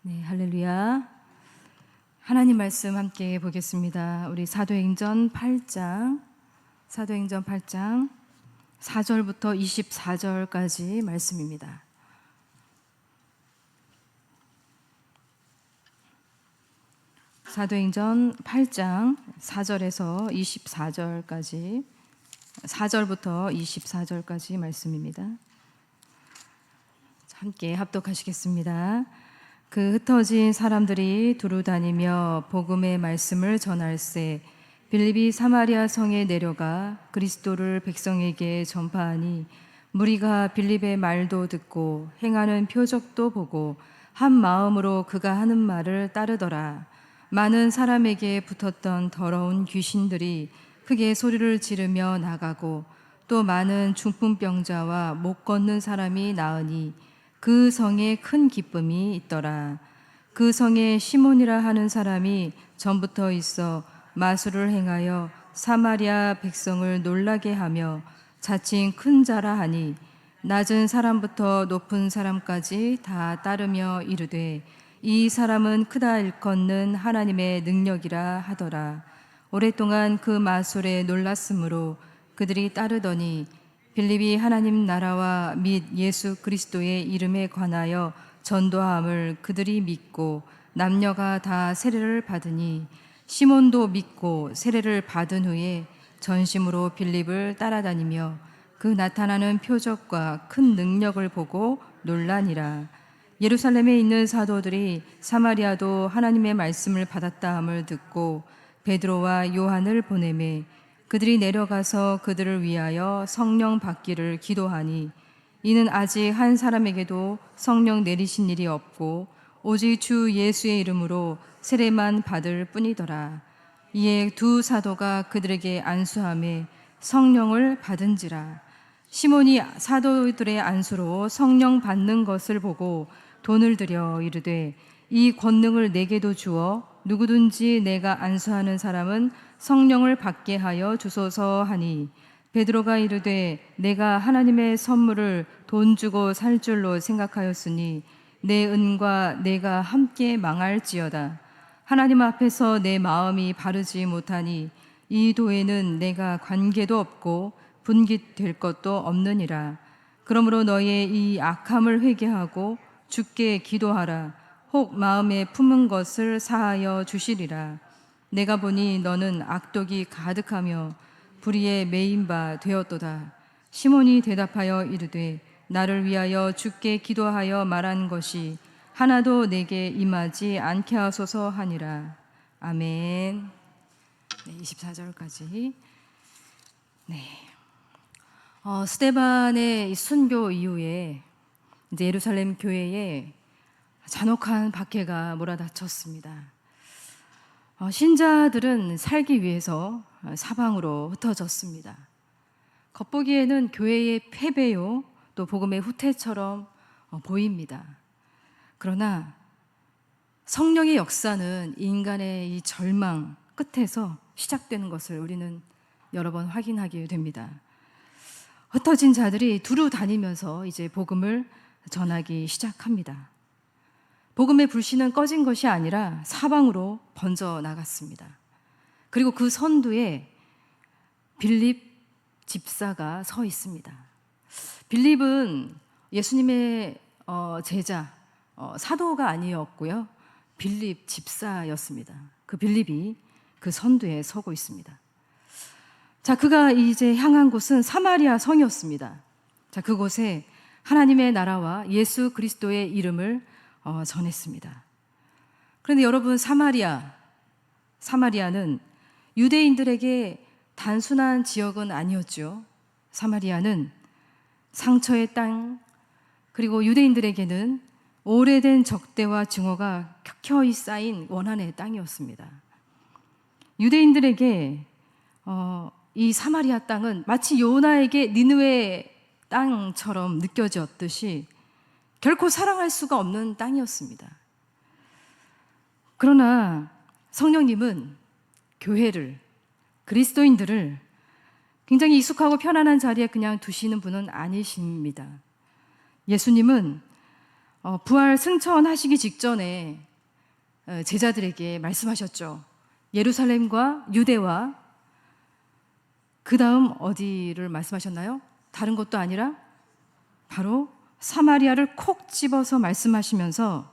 네, 할렐루야. 하나님 말씀 함께 보겠습니다. 우리 사도행전 8장 4절부터 24절까지 말씀입니다. 사도행전 8장 4절에서 24절까지 4절부터 24절까지 말씀입니다. 함께 합독하시겠습니다. 그 흩어진 사람들이 두루 다니며 복음의 말씀을 전할세 빌립이 사마리아 성에 내려가 그리스도를 백성에게 전파하니 무리가 빌립의 말도 듣고 행하는 표적도 보고 한 마음으로 그가 하는 말을 따르더라. 많은 사람에게 붙었던 더러운 귀신들이 크게 소리를 지르며 나가고 또 많은 중풍병자와 못 걷는 사람이 나으니 그 성에 큰 기쁨이 있더라. 그 성에 시몬이라 하는 사람이 전부터 있어 마술을 행하여 사마리아 백성을 놀라게 하며 자칭 큰 자라 하니 낮은 사람부터 높은 사람까지 다 따르며 이르되 이 사람은 크다 일컫는 하나님의 능력이라 하더라. 오랫동안 그 마술에 놀랐으므로 그들이 따르더니 빌립이 하나님 나라와 및 예수 그리스도의 이름에 관하여 전도함을 그들이 믿고 남녀가 다 세례를 받으니 시몬도 믿고 세례를 받은 후에 전심으로 빌립을 따라다니며 그 나타나는 표적과 큰 능력을 보고 놀라니라. 예루살렘에 있는 사도들이 사마리아도 하나님의 말씀을 받았다 함을 듣고 베드로와 요한을 보내매 그들이 내려가서 그들을 위하여 성령 받기를 기도하니 이는 아직 한 사람에게도 성령 내리신 일이 없고 오직 주 예수의 이름으로 세례만 받을 뿐이더라. 이에 두 사도가 그들에게 안수하며 성령을 받은지라. 시몬이 사도들의 안수로 성령 받는 것을 보고 돈을 들여 이르되 이 권능을 내게도 주어 누구든지 내가 안수하는 사람은 성령을 받게 하여 주소서 하니 베드로가 이르되 내가 하나님의 선물을 돈 주고 살 줄로 생각하였으니 내 은과 내가 함께 망할지어다. 하나님 앞에서 내 마음이 바르지 못하니 이 도에는 내가 관계도 없고 분깃될 것도 없느니라. 그러므로 너의 이 악함을 회개하고 주께 기도하라. 혹 마음에 품은 것을 사하여 주시리라. 내가 보니 너는 악독이 가득하며 불의에 매인 바 되었도다. 시몬이 대답하여 이르되 나를 위하여 주께 기도하여 말한 것이 하나도 내게 임하지 않게 하소서 하니라. 아멘. 네, 24절까지. 네. 스데반의 순교 이후에 이제 예루살렘 교회에 잔혹한 박해가 몰아닥쳤습니다. 신자들은 살기 위해서 사방으로 흩어졌습니다. 겉보기에는 교회의 패배요, 또 복음의 후퇴처럼 보입니다. 그러나 성령의 역사는 인간의 이 절망 끝에서 시작되는 것을 우리는 여러 번 확인하게 됩니다. 흩어진 자들이 두루 다니면서 이제 복음을 전하기 시작합니다. 복음의 불씨는 꺼진 것이 아니라 사방으로 번져 나갔습니다. 그리고 그 선두에 빌립 집사가 서 있습니다. 빌립은 예수님의 제자, 사도가 아니었고요. 빌립 집사였습니다. 그 빌립이 그 선두에 서고 있습니다. 자, 그가 이제 향한 곳은 사마리아 성이었습니다. 자, 그곳에 하나님의 나라와 예수 그리스도의 이름을 전했습니다. 그런데 여러분, 사마리아는 유대인들에게 단순한 지역은 아니었죠. 사마리아는 상처의 땅, 그리고 유대인들에게는 오래된 적대와 증오가 켜켜이 쌓인 원한의 땅이었습니다. 유대인들에게 이 사마리아 땅은 마치 요나에게 니느웨 땅처럼 느껴졌듯이 결코 사랑할 수가 없는 땅이었습니다. 그러나 성령님은 교회를, 그리스도인들을 굉장히 익숙하고 편안한 자리에 그냥 두시는 분은 아니십니다. 예수님은 부활 승천하시기 직전에 제자들에게 말씀하셨죠. 예루살렘과 유대와 그 다음 어디를 말씀하셨나요? 다른 것도 아니라 바로 사마리아를 콕 집어서 말씀하시면서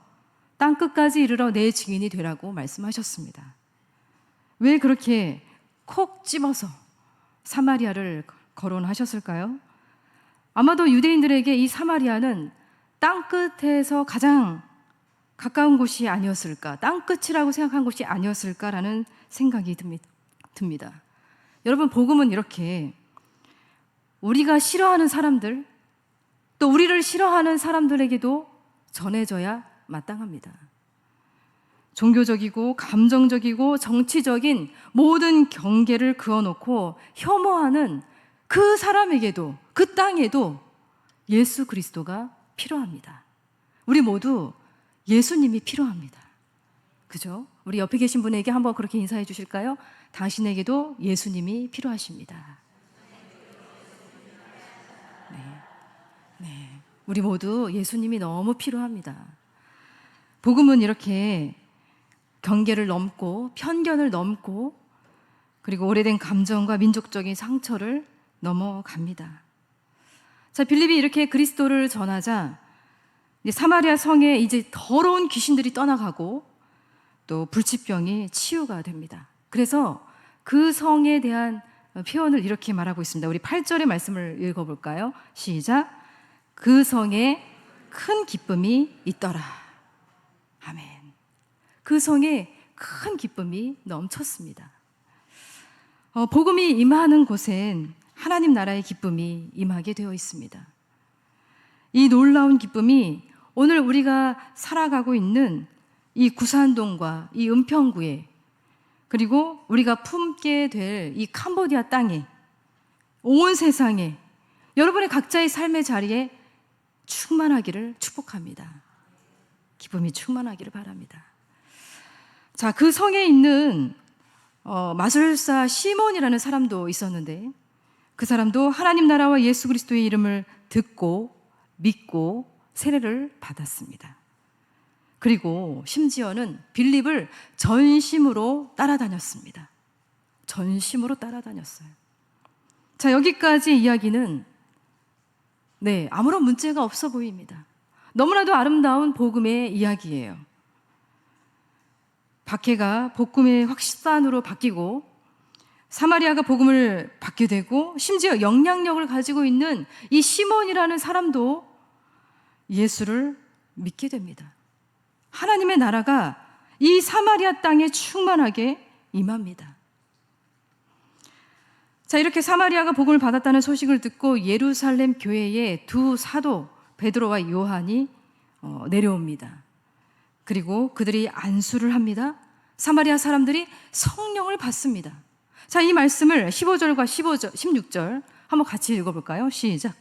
땅끝까지 이르러 내 증인이 되라고 말씀하셨습니다. 왜 그렇게 콕 집어서 사마리아를 거론하셨을까요? 아마도 유대인들에게 이 사마리아는 땅끝에서 가장 가까운 곳이 아니었을까, 땅끝이라고 생각한 곳이 아니었을까라는 생각이 듭니다. 여러분, 복음은 이렇게 우리가 싫어하는 사람들, 또 우리를 싫어하는 사람들에게도 전해져야 마땅합니다. 종교적이고 감정적이고 정치적인 모든 경계를 그어놓고 혐오하는 그 사람에게도, 그 땅에도 예수 그리스도가 필요합니다. 우리 모두 예수님이 필요합니다. 그죠? 우리 옆에 계신 분에게 한번 그렇게 인사해 주실까요? 당신에게도 예수님이 필요하십니다. 네. 우리 모두 예수님이 너무 필요합니다. 복음은 이렇게 경계를 넘고 편견을 넘고 그리고 오래된 감정과 민족적인 상처를 넘어갑니다. 자, 빌립이 이렇게 그리스도를 전하자 사마리아 성에 이제 더러운 귀신들이 떠나가고 또 불치병이 치유가 됩니다. 그래서 그 성에 대한 표현을 이렇게 말하고 있습니다. 우리 8절의 말씀을 읽어볼까요? 시작. 그 성에 큰 기쁨이 있더라. 아멘. 그 성에 큰 기쁨이 넘쳤습니다. 복음이 임하는 곳엔 하나님 나라의 기쁨이 임하게 되어 있습니다. 이 놀라운 기쁨이 오늘 우리가 살아가고 있는 이 구산동과 이 은평구에 그리고 우리가 품게 될 이 캄보디아 땅에 온 세상에 여러분의 각자의 삶의 자리에 충만하기를 축복합니다. 기쁨이 충만하기를 바랍니다. 자, 그 성에 있는 마술사 시몬이라는 사람도 있었는데 그 사람도 하나님 나라와 예수 그리스도의 이름을 듣고 믿고 세례를 받았습니다. 그리고 심지어는 빌립을 전심으로 따라다녔습니다. 전심으로 따라다녔어요. 자, 여기까지 이야기는 아무런 문제가 없어 보입니다. 너무나도 아름다운 복음의 이야기예요. 박해가 복음의 확산으로 바뀌고 사마리아가 복음을 받게 되고 심지어 영향력을 가지고 있는 이 시몬이라는 사람도 예수를 믿게 됩니다. 하나님의 나라가 이 사마리아 땅에 충만하게 임합니다. 자, 이렇게 사마리아가 복음을 받았다는 소식을 듣고 예루살렘 교회에 두 사도 베드로와 요한이 내려옵니다. 그리고 그들이 안수를 합니다. 사마리아 사람들이 성령을 받습니다. 자, 이 말씀을 15절과 16절 한번 같이 읽어볼까요? 시작.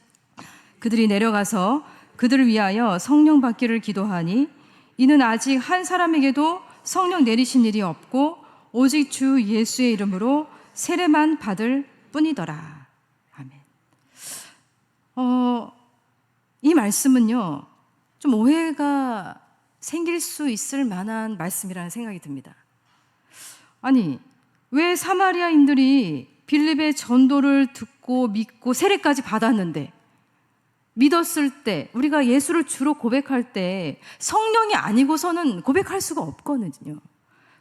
그들이 내려가서 그들을 위하여 성령 받기를 기도하니 이는 아직 한 사람에게도 성령 내리신 일이 없고 오직 주 예수의 이름으로 세례만 받을 뿐이더라. 아멘. 이 말씀은요, 좀 오해가 생길 수 있을 만한 말씀이라는 생각이 듭니다. 아니, 왜 사마리아인들이 빌립의 전도를 듣고 믿고 세례까지 받았는데 믿었을 때 우리가 예수를 주로 고백할 때 성령이 아니고서는 고백할 수가 없거든요.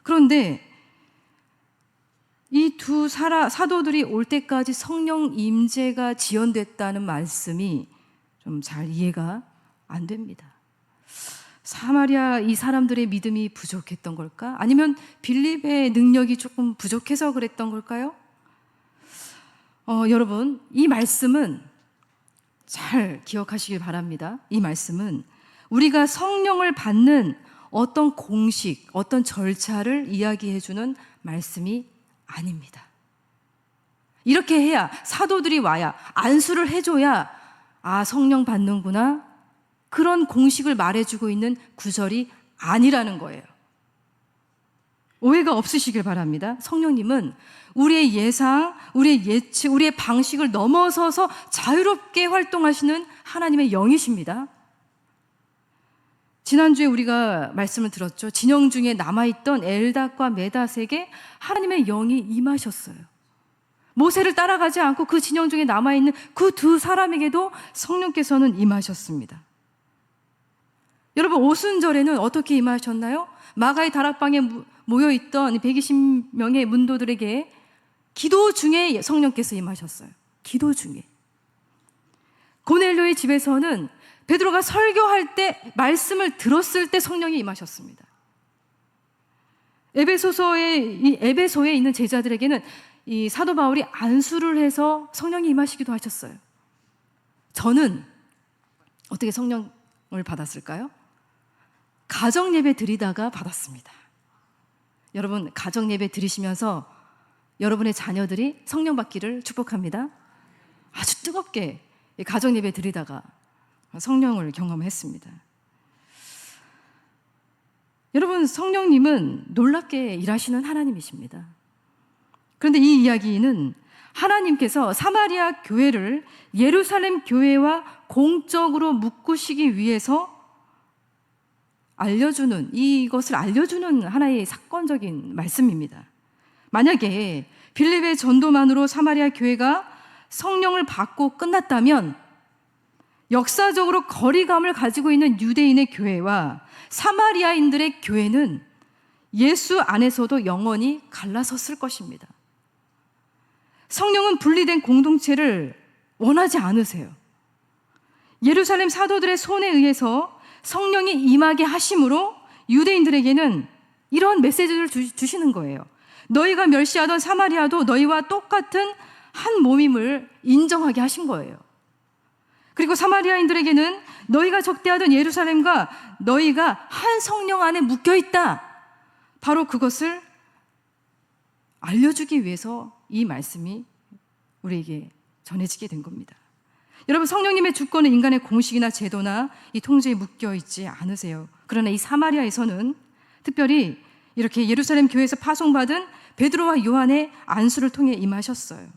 그런데 이 두 사도들이 올 때까지 성령 임재가 지연됐다는 말씀이 좀 잘 이해가 안 됩니다. 사마리아 이 사람들의 믿음이 부족했던 걸까? 아니면 빌립의 능력이 조금 부족해서 그랬던 걸까요? 여러분, 이 말씀은 잘 기억하시길 바랍니다. 이 말씀은 우리가 성령을 받는 어떤 공식, 어떤 절차를 이야기해주는 말씀이 아닙니다. 이렇게 해야, 사도들이 와야, 안수를 해줘야 성령 받는구나, 그런 공식을 말해주고 있는 구절이 아니라는 거예요. 오해가 없으시길 바랍니다. 성령님은 우리의 예상, 우리의 예측, 우리의 방식을 넘어서서 자유롭게 활동하시는 하나님의 영이십니다. 지난주에 우리가 말씀을 들었죠. 진영 중에 남아있던 엘닷과 메닷에게 하나님의 영이 임하셨어요. 모세를 따라가지 않고 그 진영 중에 남아있는 그 두 사람에게도 성령께서는 임하셨습니다. 여러분, 오순절에는 어떻게 임하셨나요? 마가의 다락방에 모여있던 120명의 문도들에게 기도 중에 성령께서 임하셨어요. 기도 중에. 고넬료의 집에서는 베드로가 설교할 때, 말씀을 들었을 때 성령이 임하셨습니다. 에베소에 있는 제자들에게는 이 사도 바울이 안수를 해서 성령이 임하시기도 하셨어요. 저는 어떻게 성령을 받았을까요? 가정 예배 드리다가 받았습니다. 여러분, 가정 예배 드리시면서 여러분의 자녀들이 성령 받기를 축복합니다. 아주 뜨겁게 가정 예배 드리다가 성령을 경험했습니다. 여러분, 성령님은 놀랍게 일하시는 하나님이십니다. 그런데 이 이야기는 하나님께서 사마리아 교회를 예루살렘 교회와 공적으로 묶으시기 위해서 이것을 알려주는 하나의 사건적인 말씀입니다. 만약에 빌립의 전도만으로 사마리아 교회가 성령을 받고 끝났다면 역사적으로 거리감을 가지고 있는 유대인의 교회와 사마리아인들의 교회는 예수 안에서도 영원히 갈라섰을 것입니다. 성령은 분리된 공동체를 원하지 않으세요. 예루살렘 사도들의 손에 의해서 성령이 임하게 하심으로 유대인들에게는 이런 메시지를 주시는 거예요. 너희가 멸시하던 사마리아도 너희와 똑같은 한 몸임을 인정하게 하신 거예요. 그리고 사마리아인들에게는 너희가 적대하던 예루살렘과 너희가 한 성령 안에 묶여있다, 바로 그것을 알려주기 위해서 이 말씀이 우리에게 전해지게 된 겁니다. 여러분, 성령님의 주권은 인간의 공식이나 제도나 이 통제에 묶여있지 않으세요. 그러나 이 사마리아에서는 특별히 이렇게 예루살렘 교회에서 파송받은 베드로와 요한의 안수를 통해 임하셨어요.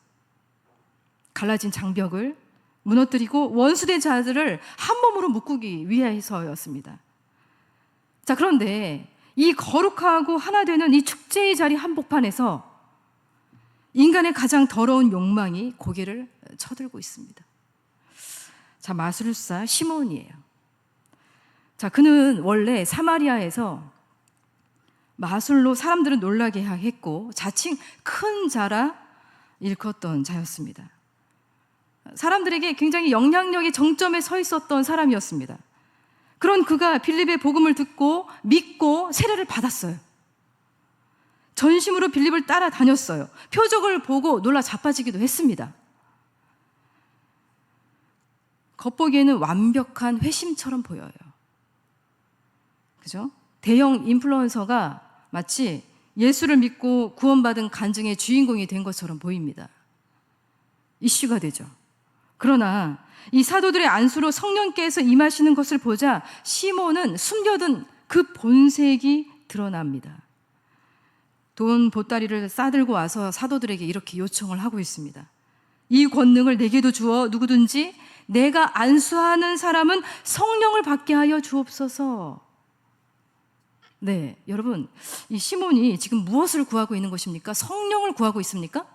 갈라진 장벽을 무너뜨리고 원수된 자들을 한 몸으로 묶기 위해서였습니다. 자, 그런데 이 거룩하고 하나 되는 이 축제의 자리 한복판에서 인간의 가장 더러운 욕망이 고개를 쳐들고 있습니다. 자, 마술사 시몬이에요. 자, 그는 원래 사마리아에서 마술로 사람들을 놀라게 했고 자칭 큰 자라 일컫던 자였습니다. 사람들에게 굉장히 영향력의 정점에 서 있었던 사람이었습니다. 그런 그가 빌립의 복음을 듣고 믿고 세례를 받았어요. 전심으로 빌립을 따라다녔어요. 표적을 보고 놀라 자빠지기도 했습니다. 겉보기에는 완벽한 회심처럼 보여요. 그죠? 대형 인플루언서가 마치 예수를 믿고 구원받은 간증의 주인공이 된 것처럼 보입니다. 이슈가 되죠. 그러나 이 사도들의 안수로 성령께서 임하시는 것을 보자 시몬은 숨겨둔 그 본색이 드러납니다. 돈 보따리를 싸들고 와서 사도들에게 이렇게 요청을 하고 있습니다. 이 권능을 내게도 주어 누구든지 내가 안수하는 사람은 성령을 받게 하여 주옵소서. 네, 여러분, 이 시몬이 지금 무엇을 구하고 있는 것입니까? 성령을 구하고 있습니까?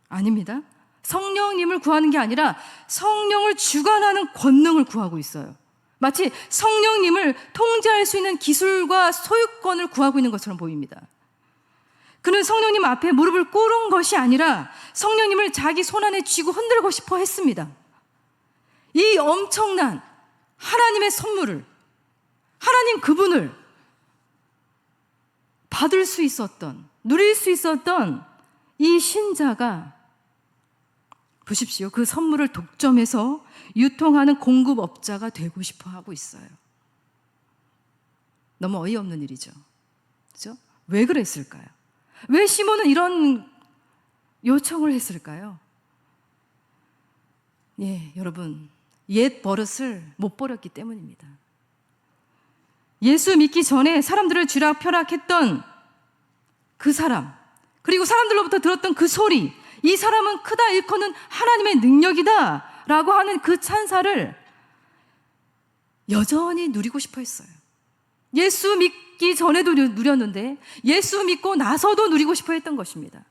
아닙니다. 성령님을 구하는 게 아니라 성령을 주관하는 권능을 구하고 있어요. 마치 성령님을 통제할 수 있는 기술과 소유권을 구하고 있는 것처럼 보입니다. 그는 성령님 앞에 무릎을 꿇은 것이 아니라 성령님을 자기 손 안에 쥐고 흔들고 싶어 했습니다. 이 엄청난 하나님의 선물을, 하나님 그분을 받을 수 있었던, 누릴 수 있었던 이 신자가 보십시오. 그 선물을 독점해서 유통하는 공급업자가 되고 싶어 하고 있어요. 너무 어이없는 일이죠. 그렇죠? 왜 그랬을까요? 왜 시몬은 이런 요청을 했을까요? 예, 여러분, 옛 버릇을 못 버렸기 때문입니다. 예수 믿기 전에 사람들을 쥐락펴락했던 그 사람, 그리고 사람들로부터 들었던 그 소리, 이 사람은 크다 일컫는 하나님의 능력이다 라고 하는 그 찬사를 여전히 누리고 싶어 했어요. 예수 믿기 전에도 누렸는데 예수 믿고 나서도 누리고 싶어 했던 것입니다.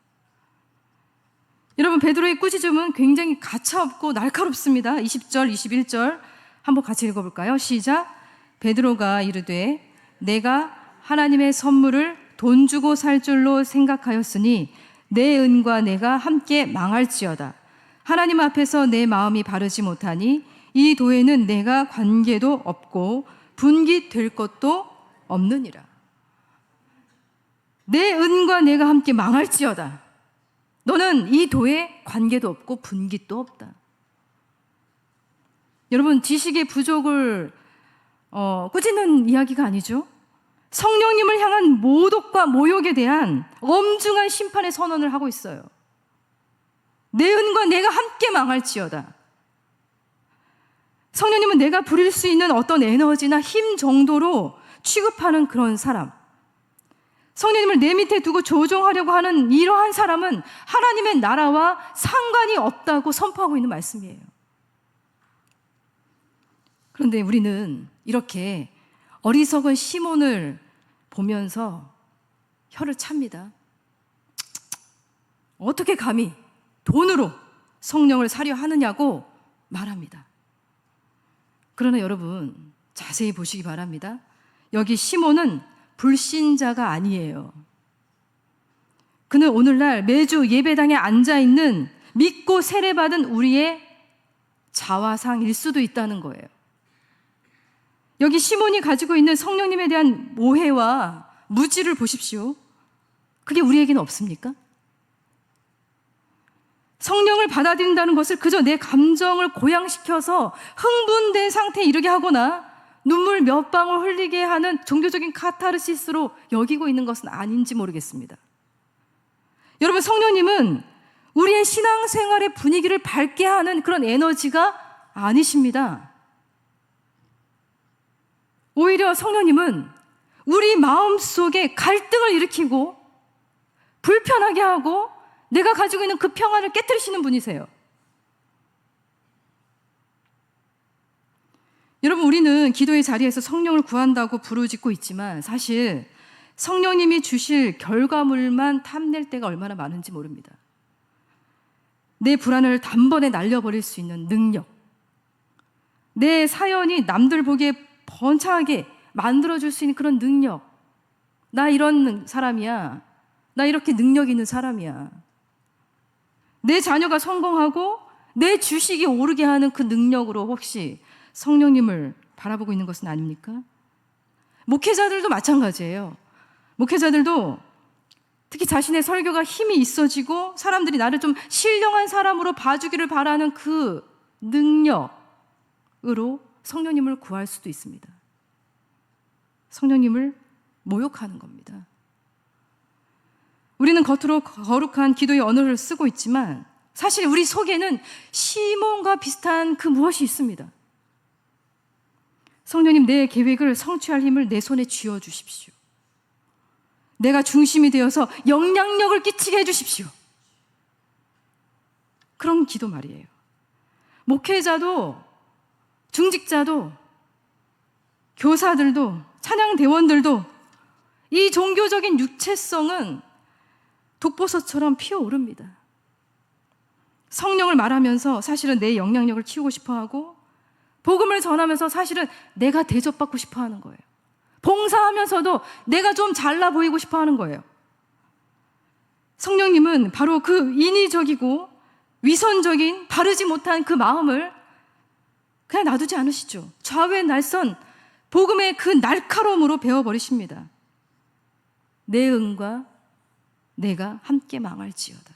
여러분, 베드로의 꾸짖음은 굉장히 가차없고 날카롭습니다. 20절, 21절 한번 같이 읽어볼까요? 시작. 베드로가 이르되 내가 하나님의 선물을 돈 주고 살 줄로 생각하였으니 내 은과 내가 함께 망할지어다. 하나님 앞에서 내 마음이 바르지 못하니 이 도에는 내가 관계도 없고 분깃될 것도 없느니라. 내 은과 내가 함께 망할지어다. 너는 이 도에 관계도 없고 분깃도 없다. 여러분, 지식의 부족을 꾸짖는 이야기가 아니죠. 성령님을 향한 모독과 모욕에 대한 엄중한 심판의 선언을 하고 있어요. 내 은과 내가 함께 망할지어다. 성령님은 내가 부릴 수 있는 어떤 에너지나 힘 정도로 취급하는 그런 사람, 성령님을 내 밑에 두고 조종하려고 하는 이러한 사람은 하나님의 나라와 상관이 없다고 선포하고 있는 말씀이에요. 그런데 우리는 이렇게 어리석은 시몬을 보면서 혀를 찹니다. 어떻게 감히 돈으로 성령을 사려 하느냐고 말합니다. 그러나 여러분, 자세히 보시기 바랍니다. 여기 시몬은 불신자가 아니에요. 그는 오늘날 매주 예배당에 앉아있는 믿고 세례받은 우리의 자화상일 수도 있다는 거예요. 여기 시몬이 가지고 있는 성령님에 대한 오해와 무지를 보십시오. 그게 우리에게는 없습니까? 성령을 받아들인다는 것을 그저 내 감정을 고양시켜서 흥분된 상태에 이르게 하거나 눈물 몇 방울 흘리게 하는 종교적인 카타르시스로 여기고 있는 것은 아닌지 모르겠습니다. 여러분, 성령님은 우리의 신앙생활의 분위기를 밝게 하는 그런 에너지가 아니십니다. 오히려 성령님은 우리 마음속에 갈등을 일으키고 불편하게 하고 내가 가지고 있는 그 평안을 깨뜨리시는 분이세요. 여러분, 우리는 기도의 자리에서 성령을 구한다고 부르짖고 있지만 사실 성령님이 주실 결과물만 탐낼 때가 얼마나 많은지 모릅니다. 내 불안을 단번에 날려버릴 수 있는 능력, 내 사연이 남들 보기에 번창하게 만들어줄 수 있는 그런 능력. 나 이런 사람이야. 나 이렇게 능력 있는 사람이야. 내 자녀가 성공하고 내 주식이 오르게 하는 그 능력으로 혹시 성령님을 바라보고 있는 것은 아닙니까? 목회자들도 마찬가지예요. 목회자들도 특히 자신의 설교가 힘이 있어지고 사람들이 나를 좀 신령한 사람으로 봐주기를 바라는 그 능력으로 성령님을 구할 수도 있습니다. 성령님을 모욕하는 겁니다. 우리는 겉으로 거룩한 기도의 언어를 쓰고 있지만 사실 우리 속에는 시몬과 비슷한 그 무엇이 있습니다. 성령님, 내 계획을 성취할 힘을 내 손에 쥐어주십시오. 내가 중심이 되어서 영향력을 끼치게 해주십시오. 그런 기도 말이에요. 목회자도 중직자도 교사들도 찬양대원들도 이 종교적인 육체성은 독버섯처럼 피어오릅니다. 성령을 말하면서 사실은 내 영향력을 키우고 싶어하고 복음을 전하면서 사실은 내가 대접받고 싶어하는 거예요. 봉사하면서도 내가 좀 잘나 보이고 싶어하는 거예요. 성령님은 바로 그 인위적이고 위선적인 바르지 못한 그 마음을 그냥 놔두지 않으시죠. 좌우의 날선 복음의 그 날카로움으로 베어버리십니다. 내 은과 내가 함께 망할지어다.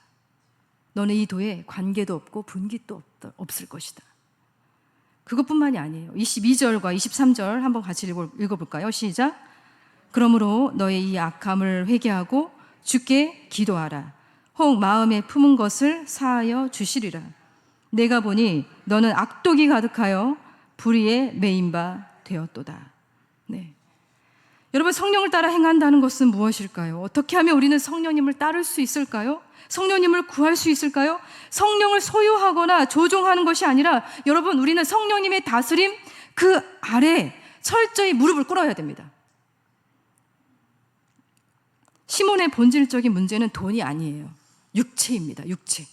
너는 이 도에 관계도 없고 분깃도 없을 것이다. 그것뿐만이 아니에요. 22절과 23절 한번 같이 읽어볼까요? 시작. 그러므로 너의 이 악함을 회개하고 주께 기도하라. 혹 마음에 품은 것을 사하여 주시리라. 내가 보니 너는 악독이 가득하여 불의에 매인 바 되었도다. 네. 여러분, 성령을 따라 행한다는 것은 무엇일까요? 어떻게 하면 우리는 성령님을 따를 수 있을까요? 성령님을 구할 수 있을까요? 성령을 소유하거나 조종하는 것이 아니라 여러분, 우리는 성령님의 다스림, 그 아래 철저히 무릎을 꿇어야 됩니다. 시몬의 본질적인 문제는 돈이 아니에요. 육체입니다. 육체.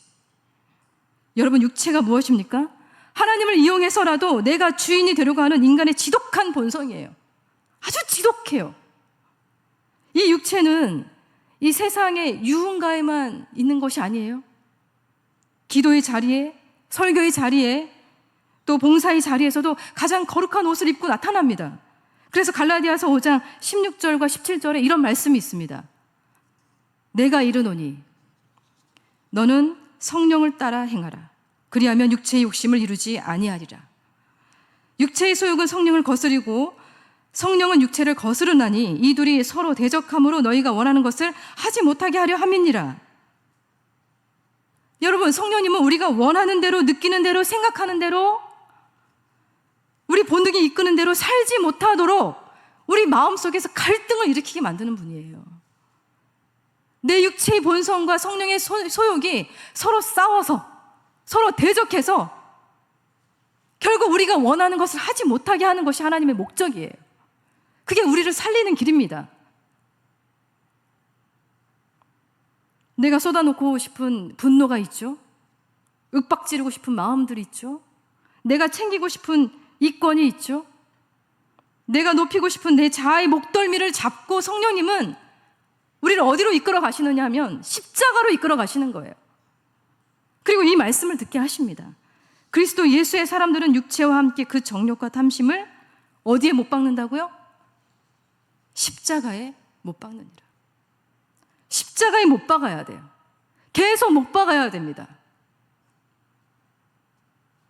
여러분, 육체가 무엇입니까? 하나님을 이용해서라도 내가 주인이 되려고 하는 인간의 지독한 본성이에요. 아주 지독해요. 이 육체는 이 세상의 유흥가에만 있는 것이 아니에요. 기도의 자리에, 설교의 자리에, 또 봉사의 자리에서도 가장 거룩한 옷을 입고 나타납니다. 그래서 갈라디아서 5장 16절과 17절에 이런 말씀이 있습니다. 내가 이르노니 너는 성령을 따라 행하라. 그리하면 육체의 욕심을 이루지 아니하리라. 육체의 소욕은 성령을 거스리고 성령은 육체를 거스르나니 이 둘이 서로 대적함으로 너희가 원하는 것을 하지 못하게 하려 함이니라. 여러분, 성령님은 우리가 원하는 대로, 느끼는 대로, 생각하는 대로, 우리 본능이 이끄는 대로 살지 못하도록 우리 마음속에서 갈등을 일으키게 만드는 분이에요. 내 육체의 본성과 성령의 소욕이 서로 싸워서, 서로 대적해서 결국 우리가 원하는 것을 하지 못하게 하는 것이 하나님의 목적이에요. 그게 우리를 살리는 길입니다. 내가 쏟아놓고 싶은 분노가 있죠. 윽박지르고 싶은 마음들이 있죠. 내가 챙기고 싶은 이권이 있죠. 내가 높이고 싶은 내 자아의 목덜미를 잡고 성령님은 우리를 어디로 이끌어 가시느냐 하면 십자가로 이끌어 가시는 거예요. 그리고 이 말씀을 듣게 하십니다. 그리스도 예수의 사람들은 육체와 함께 그 정욕과 탐심을 어디에 못 박는다고요? 십자가에 못 박느니라. 십자가에 못 박아야 돼요. 계속 못 박아야 됩니다.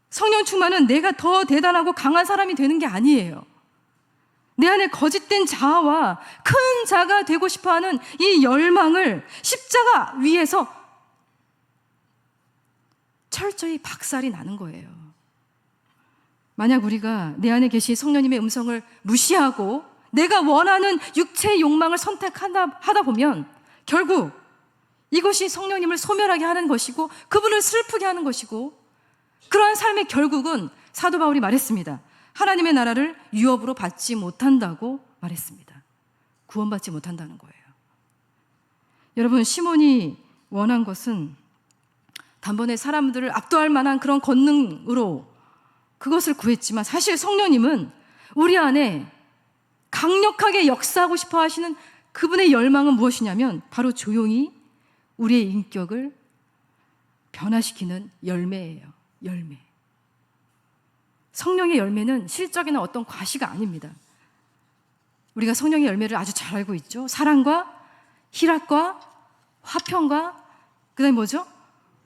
성령 충만은 내가 더 대단하고 강한 사람이 되는 게 아니에요. 내 안에 거짓된 자아와 큰 자가 되고 싶어하는 이 열망을 십자가 위에서 철저히 박살이 나는 거예요. 만약 우리가 내 안에 계신 성령님의 음성을 무시하고 내가 원하는 육체의 욕망을 선택하다 보면 결국 이것이 성령님을 소멸하게 하는 것이고 그분을 슬프게 하는 것이고, 그러한 삶의 결국은 사도 바울이 말했습니다. 하나님의 나라를 유업으로 받지 못한다고 말했습니다. 구원받지 못한다는 거예요. 여러분, 시몬이 원한 것은 단번에 사람들을 압도할 만한 그런 권능으로 그것을 구했지만, 사실 성령님은 우리 안에 강력하게 역사하고 싶어 하시는 그분의 열망은 무엇이냐면 바로 조용히 우리의 인격을 변화시키는 열매예요. 열매. 성령의 열매는 실적이나 어떤 과시가 아닙니다. 우리가 성령의 열매를 아주 잘 알고 있죠. 사랑과 희락과 화평과 그다음에 뭐죠?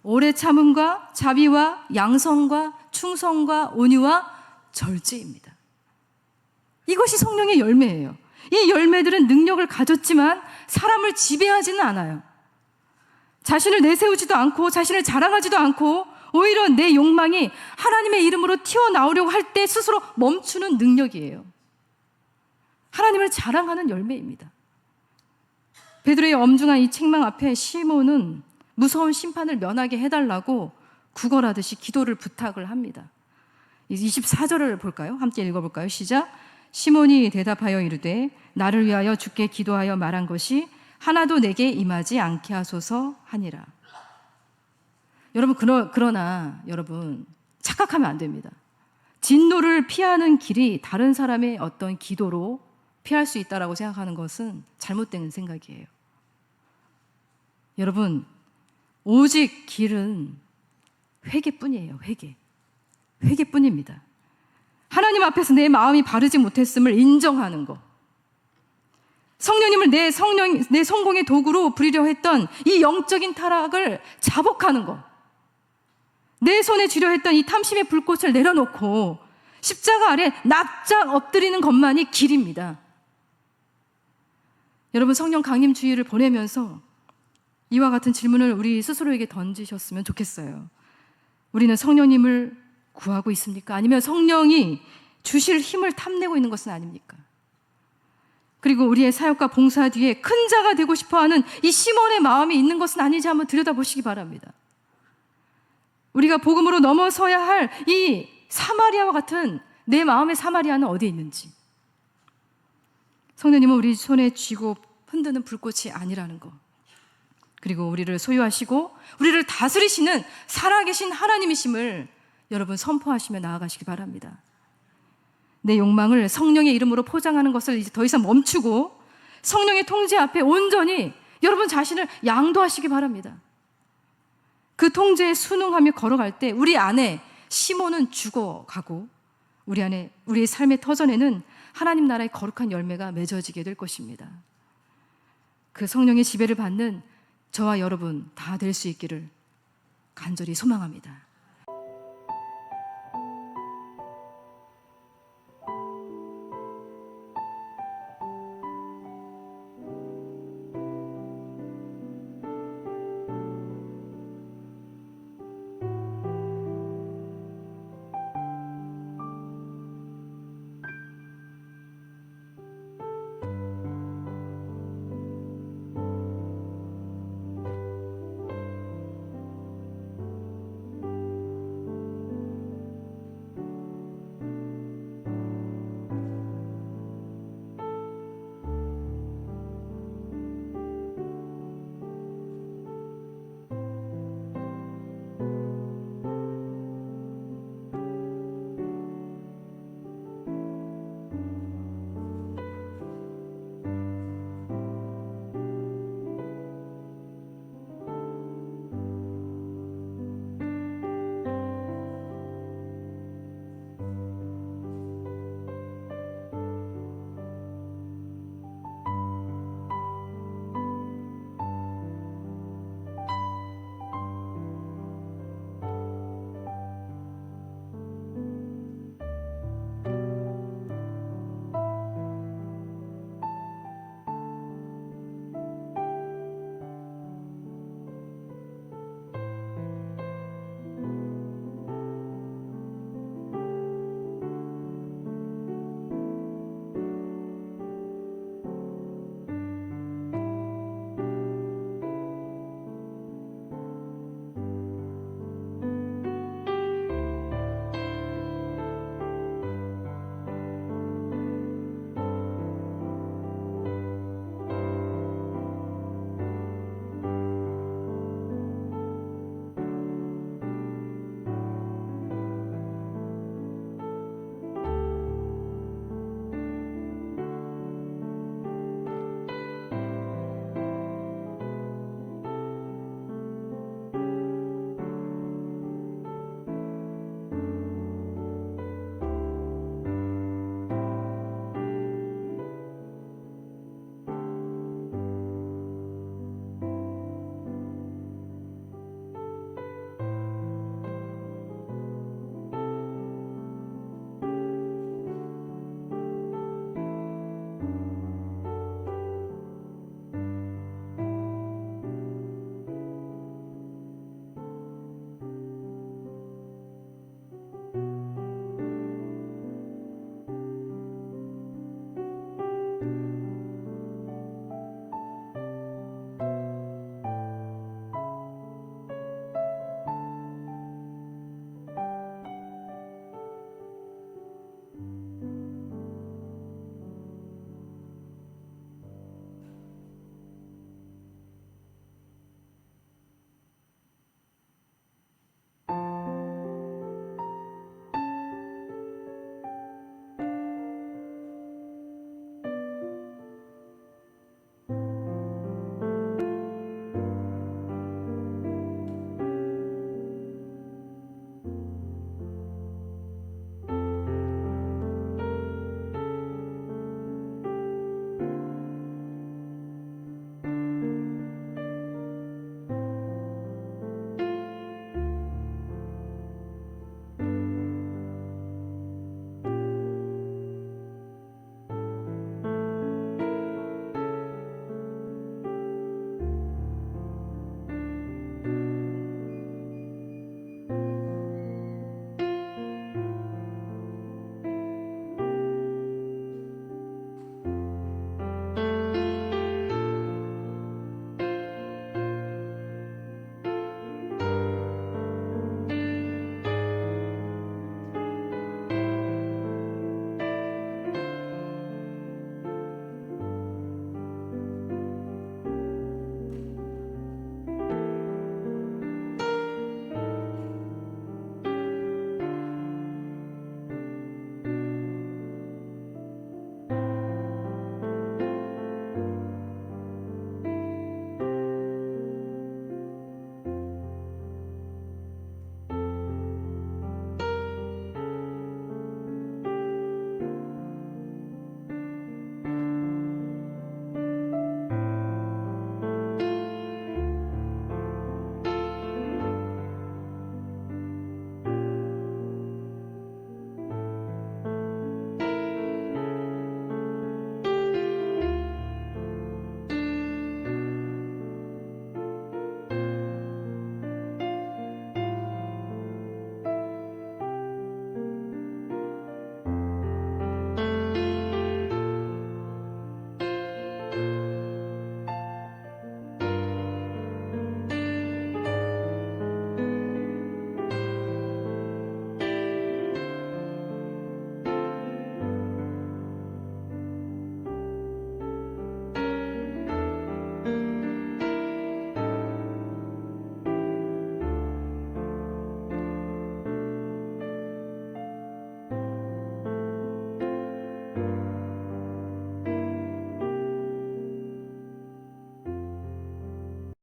오래 참음과 자비와 양성과 충성과 온유와 절제입니다. 이것이 성령의 열매예요. 이 열매들은 능력을 가졌지만 사람을 지배하지는 않아요. 자신을 내세우지도 않고 자신을 자랑하지도 않고 오히려 내 욕망이 하나님의 이름으로 튀어나오려고 할 때 스스로 멈추는 능력이에요. 하나님을 자랑하는 열매입니다. 베드로의 엄중한 이 책망 앞에 시몬은 무서운 심판을 면하게 해달라고 구걸하듯이 기도를 부탁을 합니다. 24절을 볼까요? 함께 읽어볼까요? 시작. 시몬이 대답하여 이르되 나를 위하여 주께 기도하여 말한 것이 하나도 내게 임하지 않게 하소서 하니라. 여러분, 그러나 여러분 착각하면 안 됩니다. 진노를 피하는 길이 다른 사람의 어떤 기도로 피할 수 있다라고 생각하는 것은 잘못된 생각이에요. 여러분, 오직 길은 회개뿐이에요. 회개뿐입니다. 하나님 앞에서 내 마음이 바르지 못했음을 인정하는 것, 성령님을 내 성공의 도구로 부리려 했던 이 영적인 타락을 자복하는 것, 내 손에 쥐려 했던 이 탐심의 불꽃을 내려놓고 십자가 아래 납작 엎드리는 것만이 길입니다. 여러분, 성령 강림 주의를 보내면서 이와 같은 질문을 우리 스스로에게 던지셨으면 좋겠어요. 우리는 성령님을 구하고 있습니까? 아니면 성령이 주실 힘을 탐내고 있는 것은 아닙니까? 그리고 우리의 사역과 봉사 뒤에 큰 자가 되고 싶어하는 이 시몬의 마음이 있는 것은 아닌지 한번 들여다보시기 바랍니다. 우리가 복음으로 넘어서야 할 이 사마리아와 같은 내 마음의 사마리아는 어디에 있는지. 성령님은 우리 손에 쥐고 흔드는 불꽃이 아니라는 거. 그리고 우리를 소유하시고 우리를 다스리시는 살아계신 하나님이심을 여러분 선포하시며 나아가시기 바랍니다. 내 욕망을 성령의 이름으로 포장하는 것을 이제 더 이상 멈추고 성령의 통제 앞에 온전히 여러분 자신을 양도하시기 바랍니다. 그 통제에 순응하며 걸어갈 때 우리 안에 시몬은 죽어가고 우리 안에, 우리의 삶의 터전에는 하나님 나라의 거룩한 열매가 맺어지게 될 것입니다. 그 성령의 지배를 받는 저와 여러분 다 될 수 있기를 간절히 소망합니다.